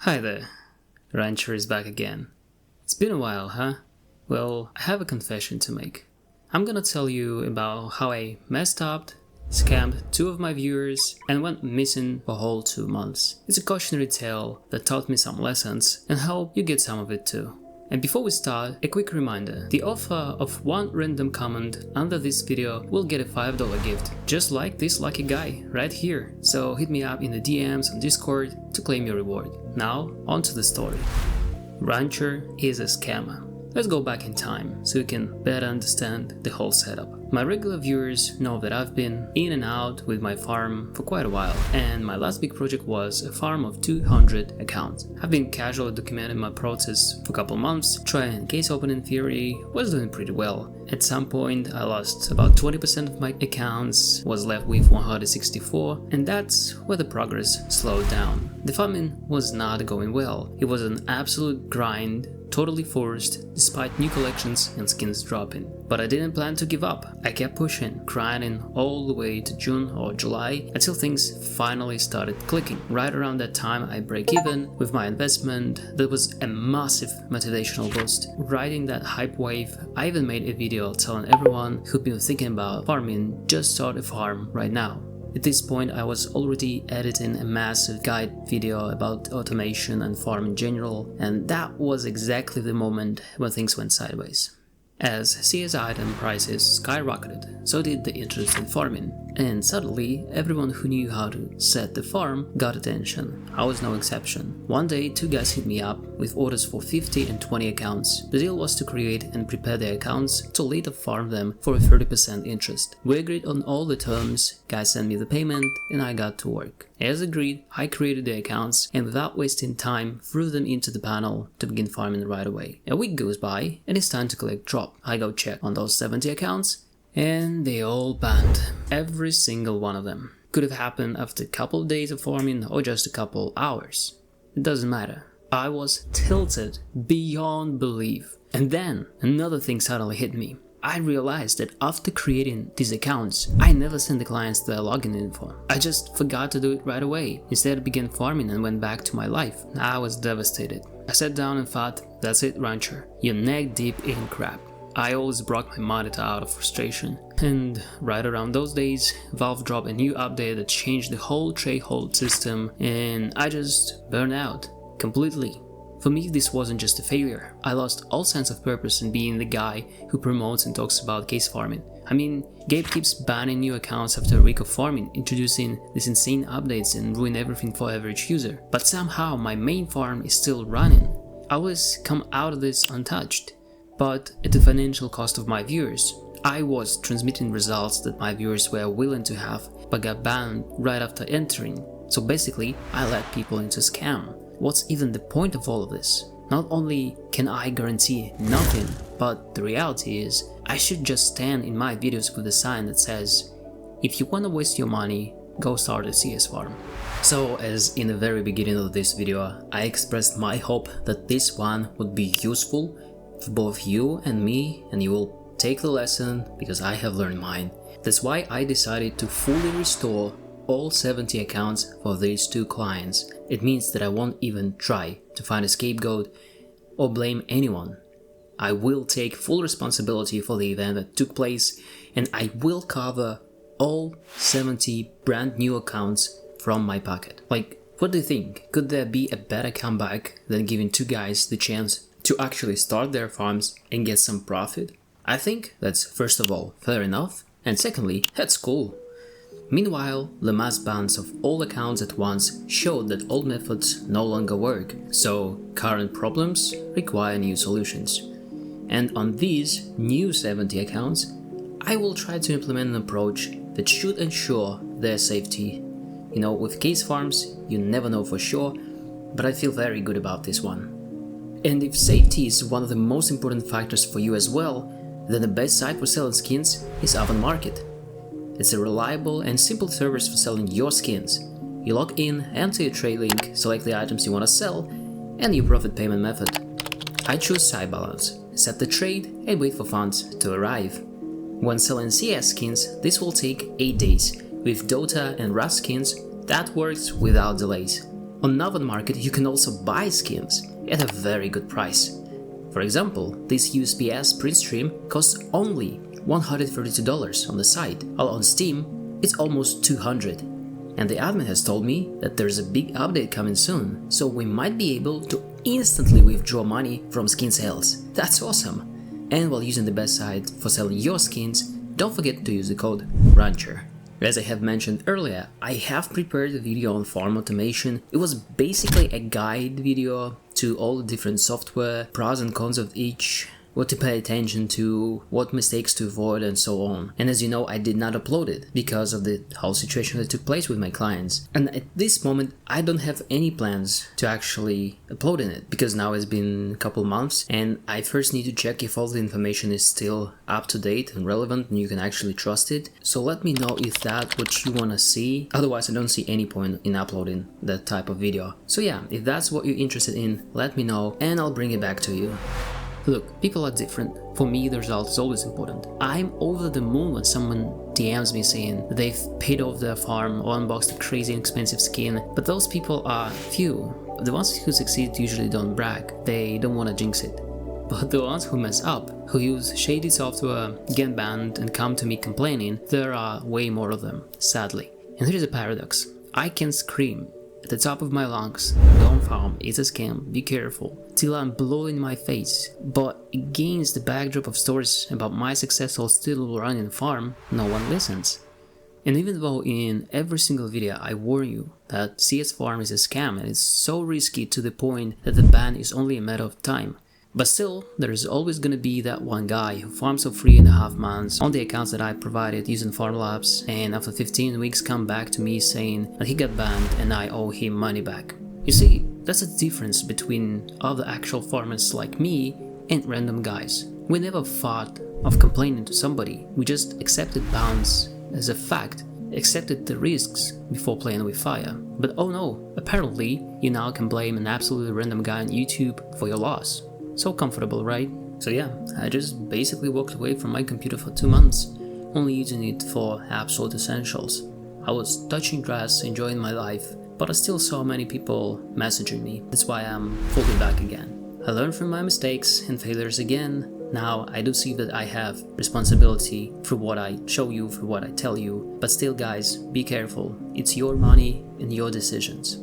Hi there, Rancher is back again. It's been a while, huh? Well, I have a confession to make. I'm gonna tell you about how I messed up, scammed 2 of my viewers, and went missing for a whole 2 months. It's a cautionary tale that taught me some lessons and hope you get some of it too. And before we start, a quick reminder, the author of one random comment under this video will get a $5 gift, just like this lucky guy right here. So hit me up in the DMs on Discord to claim your reward. Now, on to the story. Rancher is a scammer. Let's go back in time so you can better understand the whole setup. My regular viewers know that I've been in and out with my farm for quite a while, and my last big project was a farm of 200 accounts. I've been casually documenting my process for a couple months, trying case opening theory, was doing pretty well. At some point I lost about 20% of my accounts, was left with 164, and that's where the progress slowed down. The farming was not going well, it was an absolute grind, totally forced, despite new collections and skins dropping. But I didn't plan to give up. I kept pushing, grinding all the way to June or July until things finally started clicking. Right around that time I break even with my investment. That was a massive motivational boost. Riding that hype wave, I even made a video telling everyone who'd been thinking about farming, just start a farm right now. At this point I was already editing a massive guide video about automation and farm in general, and that was exactly the moment when things went sideways. As CS item prices skyrocketed, so did the interest in farming, and suddenly everyone who knew how to set the farm got attention. I was no exception. One day 2 guys hit me up with orders for 50 and 20 accounts. The deal was to create and prepare their accounts to later farm them for a 30% interest. We agreed on all the terms, guys sent me the payment, and I got to work. As agreed, I created the accounts and without wasting time threw them into the panel to begin farming right away. A week goes by and it's time to collect drop. I go check on those 70 accounts and they all banned. Every single one of them. Could have happened after a couple of days of farming or just a couple hours. It doesn't matter. I was tilted beyond belief. And then another thing suddenly hit me. I realized that after creating these accounts, I never sent the clients their login info. I just forgot to do it right away. Instead I began farming and went back to my life. I was devastated. I sat down and thought, that's it, Rancher. You're neck deep in crap. I always broke my monitor out of frustration. And right around those days, Valve dropped a new update that changed the whole trade hold system, and I just burned out completely. For me, this wasn't just a failure. I lost all sense of purpose in being the guy who promotes and talks about case farming. I mean, Gabe keeps banning new accounts after a week of farming, introducing these insane updates and ruin everything for average user. But somehow my main farm is still running. I always come out of this untouched, but at the financial cost of my viewers. I was transmitting results that my viewers were willing to have, but got banned right after entering. So basically, I led people into scam. What's even the point of all of this? Not only can I guarantee nothing, but the reality is I should just stand in my videos with a sign that says, if you wanna waste your money, go start a CS farm. So as in the very beginning of this video, I expressed my hope that this one would be useful for both you and me, and you will take the lesson because I have learned mine. That's why I decided to fully restore all 70 accounts for these 2 clients. It means that I won't even try to find a scapegoat or blame anyone. I will take full responsibility for the event that took place, and I will cover all 70 brand new accounts from my pocket. Like, what do you think? Could there be a better comeback than giving 2 guys the chance to actually start their farms and get some profit? I think that's, first of all, fair enough, and secondly, that's cool. Meanwhile, the mass bans of all accounts at once showed that old methods no longer work, so current problems require new solutions. And on these new 70 accounts, I will try to implement an approach that should ensure their safety. You know, with case farms, you never know for sure, but I feel very good about this one. And if safety is one of the most important factors for you as well, then the best site for selling skins is Oven Market. It's a reliable and simple service for selling your skins. You log in, enter your trade link, select the items you want to sell, and your profit payment method. I choose side balance, set the trade, and wait for funds to arrive. When selling CS skins, this will take 8 days. With Dota and Rust skins, that works without delays. On Navan Market you can also buy skins at a very good price. For example, this USPS print stream costs only $132 on the site, while on Steam it's almost $200. And the admin has told me that there's a big update coming soon, so we might be able to instantly withdraw money from skin sales. That's awesome! And while using the best site for selling your skins, don't forget to use the code RANCHER. As I have mentioned earlier, I have prepared a video on farm automation. It was basically a guide video to all the different software, pros and cons of each, what to pay attention to, what mistakes to avoid, and so on. And as you know, I did not upload it because of the whole situation that took place with my clients. And at this moment, I don't have any plans to actually upload it because now it's been a couple months and I first need to check if all the information is still up to date and relevant and you can actually trust it. So let me know if that's what you want to see. Otherwise, I don't see any point in uploading that type of video. So yeah, if that's what you're interested in, let me know and I'll bring it back to you. Look, people are different. For me, the result is always important. I'm over the moon when someone DMs me saying they've paid off their farm or unboxed a crazy expensive skin, but those people are few. The ones who succeed usually don't brag, they don't want to jinx it. But the ones who mess up, who use shady software, get banned and come to me complaining, there are way more of them, sadly. And here's a paradox. I can scream at the top of my lungs, don't farm, it's a scam, be careful, till I'm blue in my face. But against the backdrop of stories about my successful still running farm, no one listens. And even though in every single video I warn you that CS farm is a scam and it's so risky to the point that the ban is only a matter of time, but still, there is always gonna be that one guy who farms for 3.5 months on the accounts that I provided using Farmlabs and after 15 weeks come back to me saying that he got banned and I owe him money back. You see, that's the difference between other actual farmers like me and random guys. We never thought of complaining to somebody, we just accepted bans as a fact, accepted the risks before playing with fire. But oh no, apparently you now can blame an absolutely random guy on YouTube for your loss. So comfortable, right? So yeah, I just basically walked away from my computer for 2 months, only using it for absolute essentials. I was touching grass, enjoying my life, but I still saw many people messaging me. That's why I'm fully back again. I learned from my mistakes and failures again. Now I do see that I have responsibility for what I show you, for what I tell you, but still guys, be careful. It's your money and your decisions.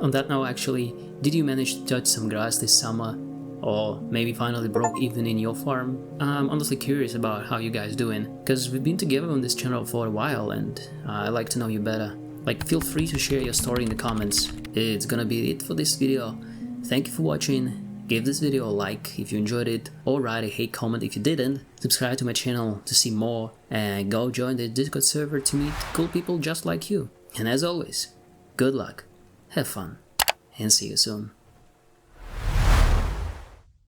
On that note, actually, did you manage to touch some grass this summer? Or maybe finally broke even in your farm? I'm honestly curious about how you guys doing, because we've been together on this channel for a while and I'd like to know you better. Like, feel free to share your story in the comments. It's gonna be it for this video. Thank you for watching. Give this video a like if you enjoyed it, or write a hate comment if you didn't. Subscribe to my channel to see more, and go join the Discord server to meet cool people just like you. And as always, good luck, have fun, and see you soon.